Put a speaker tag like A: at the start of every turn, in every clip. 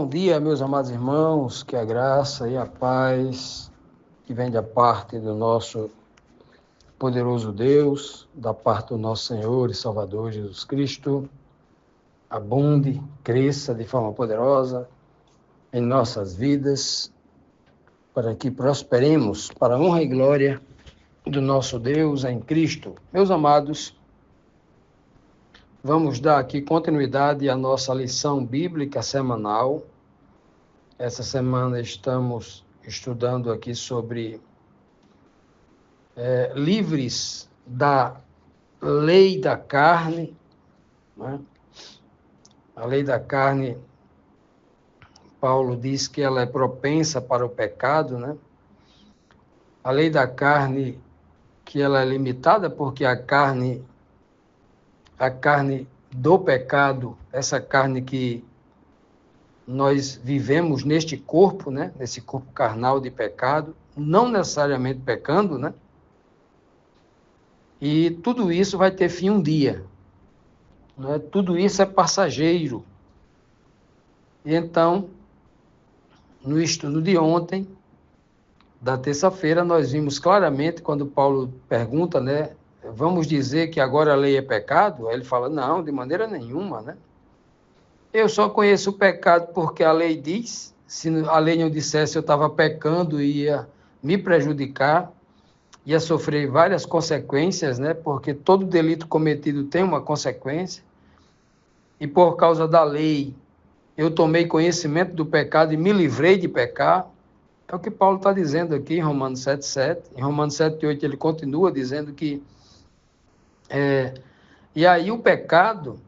A: bom dia, meus amados irmãos, que a graça e a paz que vem da parte do nosso poderoso Deus, da parte do nosso Senhor e Salvador Jesus Cristo, abunde, cresça de forma poderosa em nossas vidas, para que prosperemos para a honra e glória do nosso Deus em Cristo. Meus amados, vamos dar aqui continuidade à nossa lição bíblica semanal. Essa semana estamos estudando aqui sobre livres da lei da carne, né? A lei da carne, Paulo diz que ela é propensa para o pecado, né? A lei da carne, que ela é limitada porque a carne do pecado, essa carne que nós vivemos neste corpo, né? Nesse corpo carnal de pecado, não necessariamente pecando, né? E tudo isso vai ter fim um dia, né? Tudo isso é passageiro. E então, no estudo de ontem, da terça-feira, nós vimos claramente, quando Paulo pergunta, né? Vamos dizer que agora a lei é pecado? Aí ele fala, não, de maneira nenhuma, né? Eu só conheço o pecado porque a lei diz. Se a lei não dissesse, eu estava pecando e ia me prejudicar, ia sofrer várias consequências, né? Porque todo delito cometido tem uma consequência. E por causa da lei, eu tomei conhecimento do pecado e me livrei de pecar. É o que Paulo está dizendo aqui em Romanos 7,7. Em Romanos 7,8 ele continua dizendo que... E aí o pecado...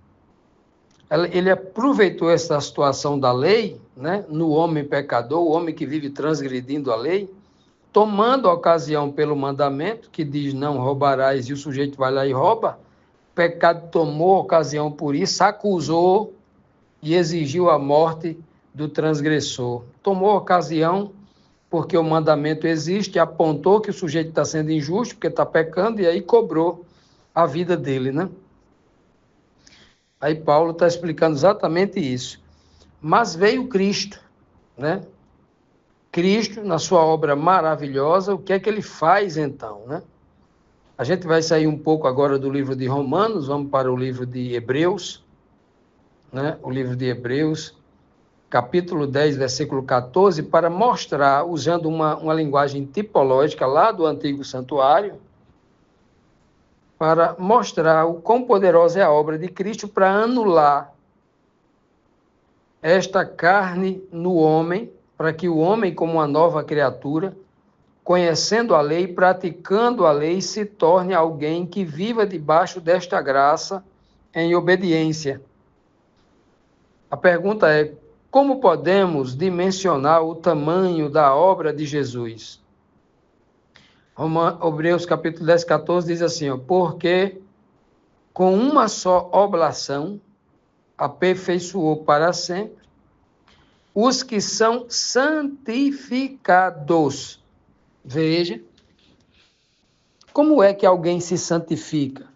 A: ele aproveitou essa situação da lei, né, no homem pecador, o homem que vive transgredindo a lei, tomando a ocasião pelo mandamento, que diz não roubarás, e o sujeito vai lá e rouba. O pecado tomou ocasião por isso, acusou e exigiu a morte do transgressor. Tomou ocasião porque o mandamento existe, apontou que o sujeito está sendo injusto, porque está pecando, e aí cobrou a vida dele, né? Aí Paulo está explicando exatamente isso. Mas veio Cristo, né? Cristo, na sua obra maravilhosa, o que é que ele faz então, né? A gente vai sair um pouco agora do livro de Romanos, vamos para o livro de Hebreus, né? O livro de Hebreus, capítulo 10, versículo 14, para mostrar, usando uma linguagem tipológica lá do antigo santuário, para mostrar o quão poderosa é a obra de Cristo para anular esta carne no homem, para que o homem, como uma nova criatura, conhecendo a lei, praticando a lei, se torne alguém que viva debaixo desta graça em obediência. A pergunta é, como podemos dimensionar o tamanho da obra de Jesus? Hebreus capítulo 10, 14 diz assim, porque com uma só oblação aperfeiçoou para sempre os que são santificados. Veja, como é que alguém se santifica?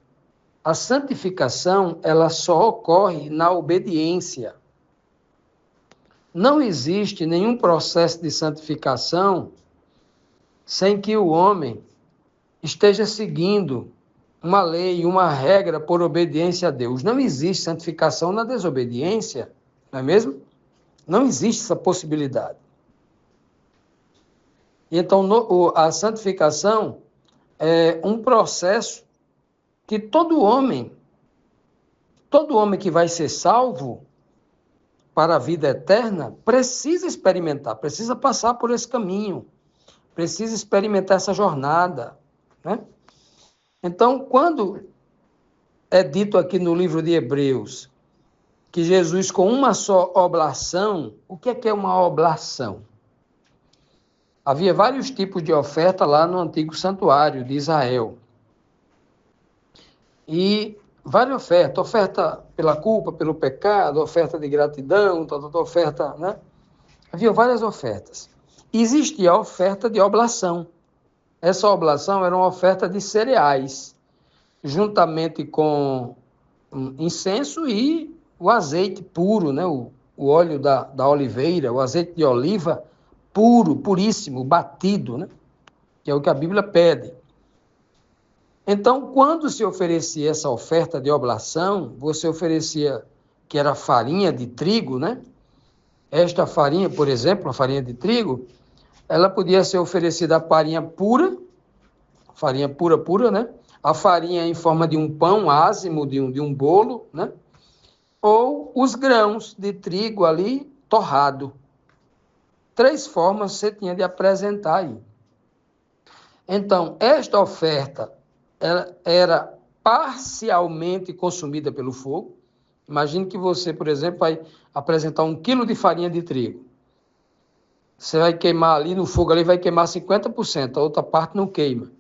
A: A santificação, ela só ocorre na obediência. Não existe nenhum processo de santificação sem que o homem esteja seguindo uma lei, uma regra por obediência a Deus. Não existe santificação na desobediência, não é mesmo? Não existe essa possibilidade. Então, a santificação é um processo que todo homem que vai ser salvo para a vida eterna, precisa experimentar, precisa passar por esse caminho, precisa experimentar essa jornada, né? Então, quando é dito aqui no livro de Hebreus que Jesus, com uma só oblação, o que é uma oblação? Havia vários tipos de oferta lá no antigo santuário de Israel. E várias ofertas, oferta pela culpa, pelo pecado, oferta de gratidão, oferta, né? Havia várias ofertas. Existia a oferta de oblação. Essa oblação era uma oferta de cereais, juntamente com incenso e o azeite puro, né? o o óleo da oliveira, o azeite de oliva puro, puríssimo, batido, né? Que é o que a Bíblia pede. Então, quando se oferecia essa oferta de oblação, você oferecia, que era farinha de trigo, né? Esta farinha, por exemplo, a farinha de trigo, ela podia ser oferecida a farinha pura, né? A farinha em forma de um pão ázimo, de um bolo, né? Ou os grãos de trigo ali torrado. 3 formas você tinha de apresentar aí. Então, esta oferta ela era parcialmente consumida pelo fogo. Imagine que você, por exemplo, vai apresentar 1 quilo de farinha de trigo. Você vai queimar ali no fogo, ali vai queimar 50%, a outra parte não queima.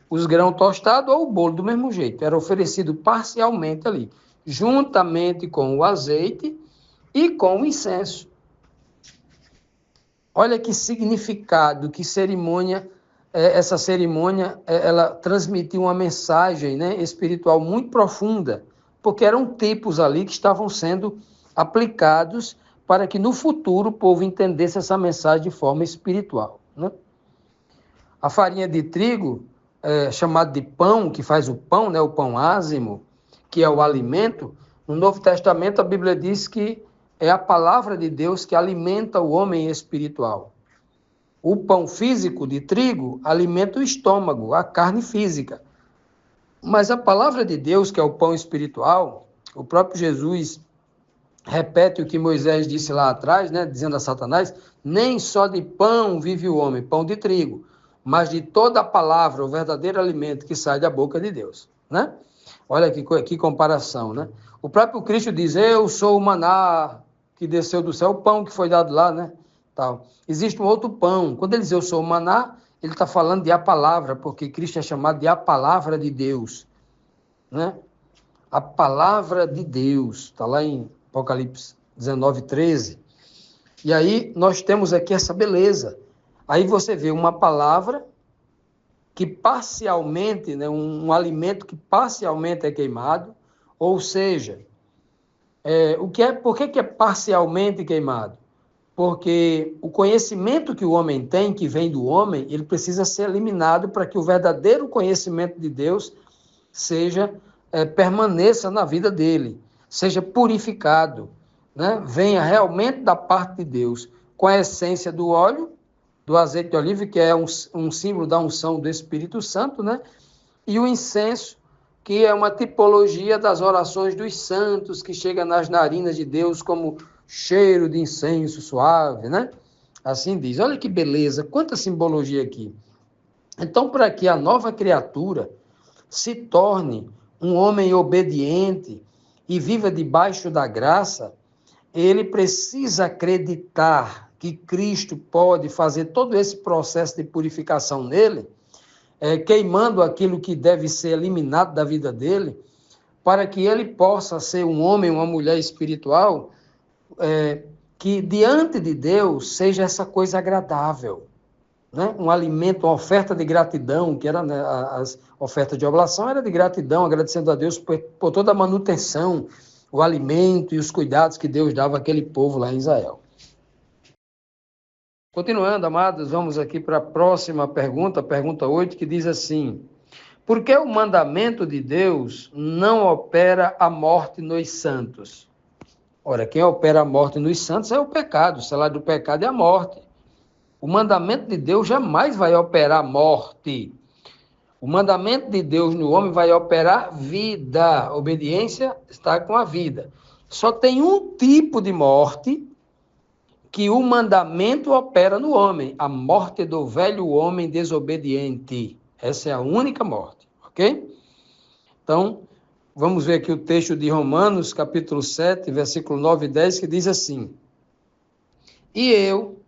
A: Os grãos tostados ou o bolo, do mesmo jeito, era oferecido parcialmente ali, juntamente com o azeite e com o incenso. Olha que significado, que cerimônia, essa cerimônia, ela transmitiu uma mensagem, né, espiritual muito profunda, porque eram tipos ali que estavam sendo aplicados para que no futuro o povo entendesse essa mensagem de forma espiritual, né? A farinha de trigo, chamada de pão, que faz o pão, né, o pão ázimo, que é o alimento, no Novo Testamento a Bíblia diz que é a palavra de Deus que alimenta o homem espiritual. O pão físico de trigo alimenta o estômago, a carne física. Mas a palavra de Deus, que é o pão espiritual, o próprio Jesus repete o que Moisés disse lá atrás, né, dizendo a Satanás, nem só de pão vive o homem, pão de trigo, mas de toda a palavra, o verdadeiro alimento que sai da boca de Deus, né? Olha que comparação, né? O próprio Cristo diz, eu sou o maná que desceu do céu, o pão que foi dado lá, né? Tal. Existe um outro pão. Quando ele diz eu sou o maná, ele está falando de a palavra, porque Cristo é chamado de a palavra de Deus, né? A palavra de Deus, está lá em Apocalipse 19, 13. E aí nós temos aqui essa beleza. Aí você vê uma palavra que parcialmente, né, um alimento que parcialmente é queimado, ou seja, por que é parcialmente queimado? Porque o conhecimento que o homem tem, que vem do homem, ele precisa ser eliminado para que o verdadeiro conhecimento de Deus permaneça na vida dele, seja purificado, né? Venha realmente da parte de Deus, com a essência do óleo, do azeite de oliva, que é um símbolo da unção do Espírito Santo, né? E o incenso, que é uma tipologia das orações dos santos, que chega nas narinas de Deus como cheiro de incenso suave, né? Assim diz. Olha que beleza, quanta simbologia aqui. Então, para que a nova criatura se torne um homem obediente e viva debaixo da graça, ele precisa acreditar que Cristo pode fazer todo esse processo de purificação nele, queimando aquilo que deve ser eliminado da vida dele, para que ele possa ser um homem, uma mulher espiritual, que diante de Deus seja essa coisa agradável, né? Um alimento, uma oferta de gratidão, que era, né, as ofertas de oblação era de gratidão, agradecendo a Deus por toda a manutenção, o alimento e os cuidados que Deus dava àquele povo lá em Israel. Continuando, amados, vamos aqui para a próxima pergunta, pergunta 8, que diz assim: por que o mandamento de Deus não opera a morte nos santos? Ora, quem opera a morte nos santos é o pecado, o salário do pecado é a morte. O mandamento de Deus jamais vai operar morte. O mandamento de Deus no homem vai operar vida. A obediência está com a vida. Só tem um tipo de morte que o mandamento opera no homem, a morte do velho homem desobediente. Essa é a única morte, ok? Então, vamos ver aqui o texto de Romanos, capítulo 7, versículo 9 e 10, que diz assim: e eu,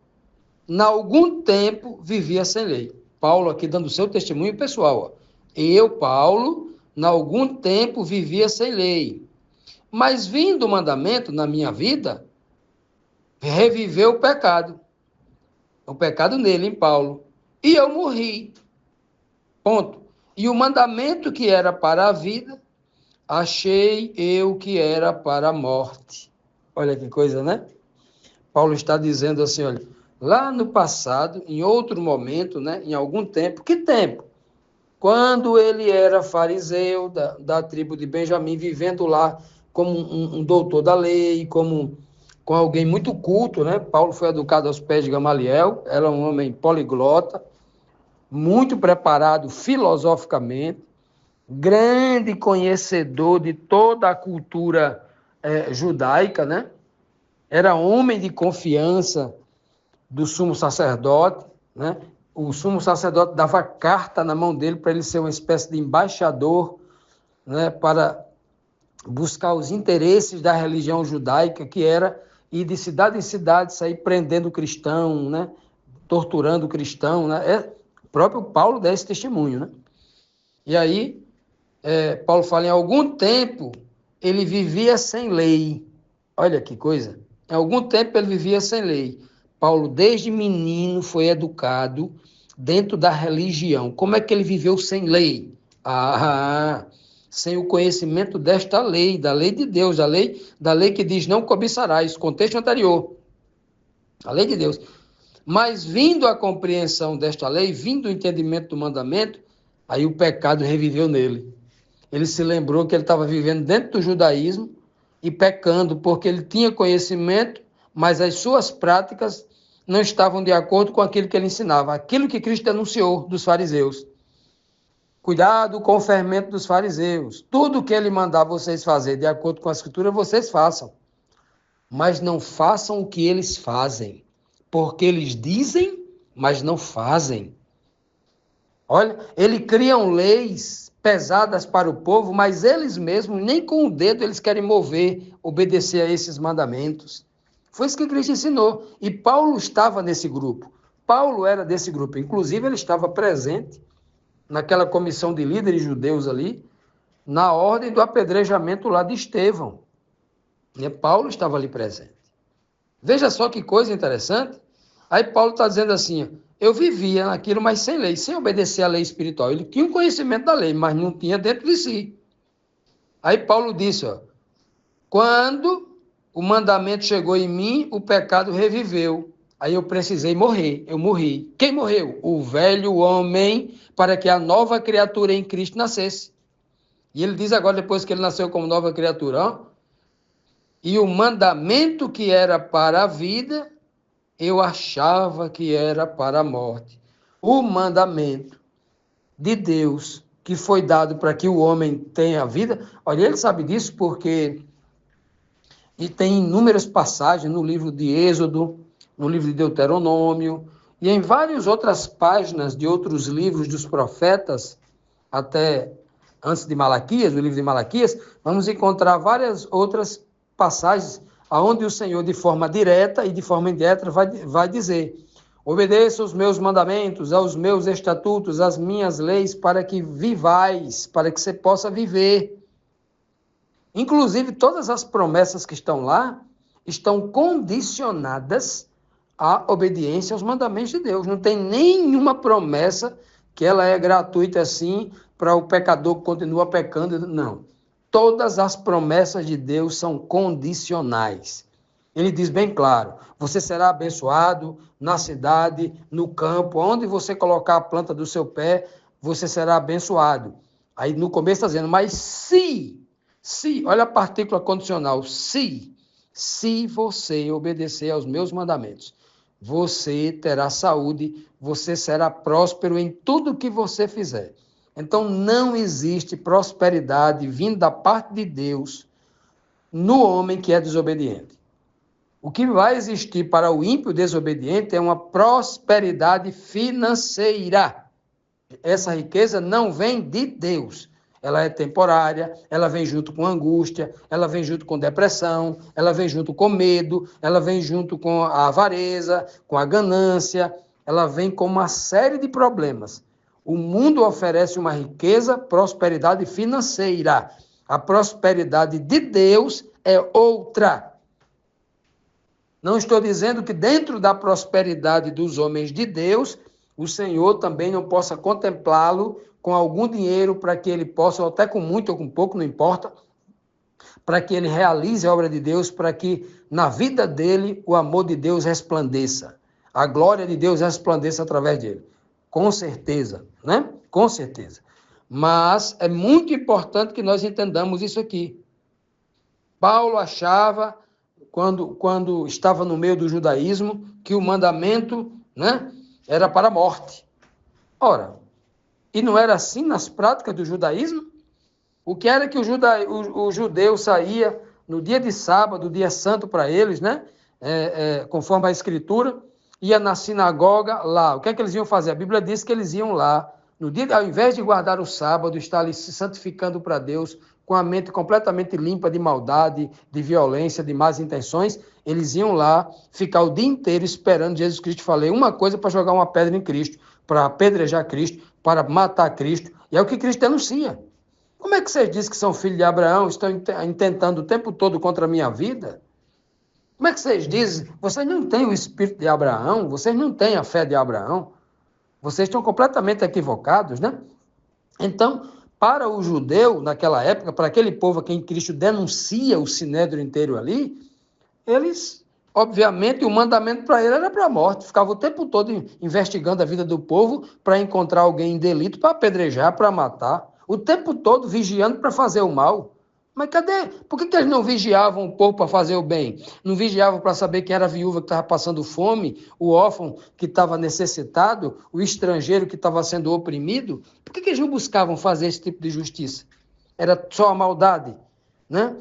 A: na algum tempo, vivia sem lei. Paulo aqui dando o seu testemunho pessoal. Ó. Eu, Paulo, na algum tempo, vivia sem lei. Mas vindo o mandamento na minha vida, reviveu o pecado nele, em Paulo, e eu morri, ponto. E o mandamento que era para a vida, achei eu que era para a morte. Olha que coisa, né? Paulo está dizendo assim, olha, lá no passado, em outro momento, né, em algum tempo, que tempo? Quando ele era fariseu da tribo de Benjamim, vivendo lá como um doutor da lei, com alguém muito culto, né? Paulo foi educado aos pés de Gamaliel, era um homem poliglota, muito preparado filosoficamente, grande conhecedor de toda a cultura judaica, né? Era homem de confiança do sumo sacerdote, né? O sumo sacerdote dava carta na mão dele para ele ser uma espécie de embaixador, né? Para buscar os interesses da religião judaica, que era ir de cidade em cidade, sair prendendo cristão, né? Torturando cristão, né? O próprio Paulo dá esse testemunho, né? E aí, Paulo fala, em algum tempo ele vivia sem lei. Olha que coisa. Em algum tempo ele vivia sem lei. Paulo, desde menino, foi educado dentro da religião. Como é que ele viveu sem lei? Sem o conhecimento desta lei, da lei de Deus, da lei que diz não cobiçarás, contexto anterior. A lei de Deus. Mas vindo a compreensão desta lei, vindo o entendimento do mandamento, aí o pecado reviveu nele. Ele se lembrou que ele estava vivendo dentro do judaísmo e pecando, porque ele tinha conhecimento, mas as suas práticas não estavam de acordo com aquilo que ele ensinava, aquilo que Cristo denunciou dos fariseus. Cuidado com o fermento dos fariseus. Tudo que ele mandar vocês fazer de acordo com a Escritura, vocês façam. Mas não façam o que eles fazem, porque eles dizem, mas não fazem. Olha, eles criam leis pesadas para o povo, mas eles mesmos, nem com o dedo, eles querem mover, obedecer a esses mandamentos. Foi isso que Cristo ensinou. E Paulo estava nesse grupo. Paulo era desse grupo. Inclusive, ele estava presente naquela comissão de líderes judeus ali, na ordem do apedrejamento lá de Estevão. E Paulo estava ali presente. Veja só que coisa interessante. Aí Paulo está dizendo assim, eu vivia naquilo, mas sem lei, sem obedecer à lei espiritual. Ele tinha um conhecimento da lei, mas não tinha dentro de si. Aí Paulo disse, quando o mandamento chegou em mim, o pecado reviveu. Aí eu precisei morrer, eu morri. Quem morreu? O velho homem, para que a nova criatura em Cristo nascesse. E ele diz agora, depois que ele nasceu como nova criatura, e o mandamento que era para a vida, eu achava que era para a morte. O mandamento de Deus, que foi dado para que o homem tenha vida, olha, ele sabe disso porque e tem inúmeras passagens no livro de Êxodo, no livro de Deuteronômio, e em várias outras páginas de outros livros dos profetas, até antes de Malaquias, o livro de Malaquias, vamos encontrar várias outras passagens onde o Senhor, de forma direta e de forma indireta, vai dizer: obedeça os meus mandamentos, aos meus estatutos, às minhas leis, para que vivais, para que você possa viver. Inclusive, todas as promessas que estão lá estão condicionadas à obediência aos mandamentos de Deus. Não tem nenhuma promessa que ela é gratuita assim para o pecador que continua pecando. Não. Todas as promessas de Deus são condicionais. Ele diz bem claro, você será abençoado na cidade, no campo, onde você colocar a planta do seu pé, você será abençoado. Aí no começo está dizendo, mas se, olha a partícula condicional, se você obedecer aos meus mandamentos, você terá saúde, você será próspero em tudo que você fizer. Então, não existe prosperidade vindo da parte de Deus no homem que é desobediente. O que vai existir para o ímpio desobediente é uma prosperidade financeira. Essa riqueza não vem de Deus. Ela é temporária, ela vem junto com angústia, ela vem junto com depressão, ela vem junto com medo, ela vem junto com a avareza, com a ganância, ela vem com uma série de problemas. O mundo oferece uma riqueza, prosperidade financeira. A prosperidade de Deus é outra. Não estou dizendo que dentro da prosperidade dos homens de Deus, o Senhor também não possa contemplá-lo com algum dinheiro para que ele possa, ou até com muito ou com pouco, não importa, para que ele realize a obra de Deus, para que na vida dele o amor de Deus resplandeça, a glória de Deus resplandeça através dele. Com certeza, né? Com certeza. Mas é muito importante que nós entendamos isso aqui. Paulo achava, quando estava no meio do judaísmo, que o mandamento, né, era para a morte. Ora, e não era assim nas práticas do judaísmo? O que era que o judeu saía no dia de sábado, dia santo para eles, né? Conforme a escritura, ia na sinagoga lá. O que é que eles iam fazer? A Bíblia diz que eles iam lá, no dia, ao invés de guardar o sábado, estar ali se santificando para Deus, com a mente completamente limpa de maldade, de violência, de más intenções, eles iam lá ficar o dia inteiro esperando Jesus Cristo falar uma coisa para jogar uma pedra em Cristo, para apedrejar Cristo, para matar Cristo. E é o que Cristo denuncia. Como é que vocês dizem que são filhos de Abraão, estão intentando o tempo todo contra a minha vida? Como é que vocês dizem? Vocês não têm o espírito de Abraão, vocês não têm a fé de Abraão, vocês estão completamente equivocados, né? Então, para o judeu, naquela época, para aquele povo a quem Cristo denuncia o sinédrio inteiro ali, eles, obviamente, o mandamento para ele era para a morte, ficava o tempo todo investigando a vida do povo para encontrar alguém em delito, para apedrejar, para matar. O tempo todo vigiando para fazer o mal. Mas cadê? Por que eles não vigiavam o povo para fazer o bem? Não vigiavam para saber quem era a viúva que estava passando fome, o órfão que estava necessitado, o estrangeiro que estava sendo oprimido? Por que eles não buscavam fazer esse tipo de justiça? Era só a maldade, né?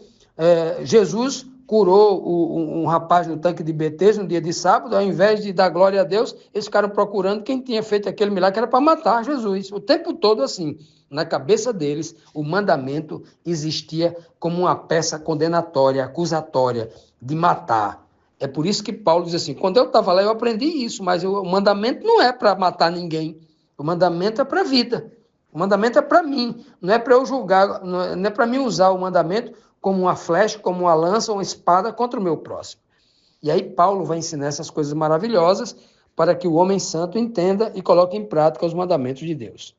A: Jesus curou um rapaz no tanque de Betesda no dia de sábado, ao invés de dar glória a Deus, eles ficaram procurando quem tinha feito aquele milagre, que era para matar Jesus. O tempo todo assim. Na cabeça deles, o mandamento existia como uma peça condenatória, acusatória, de matar. É por isso que Paulo diz assim, quando eu estava lá eu aprendi isso, mas o mandamento não é para matar ninguém, o mandamento é para a vida, o mandamento é para mim, não é para eu julgar, não é para mim usar o mandamento como uma flecha, como uma lança, uma espada contra o meu próximo. E aí Paulo vai ensinar essas coisas maravilhosas para que o homem santo entenda e coloque em prática os mandamentos de Deus.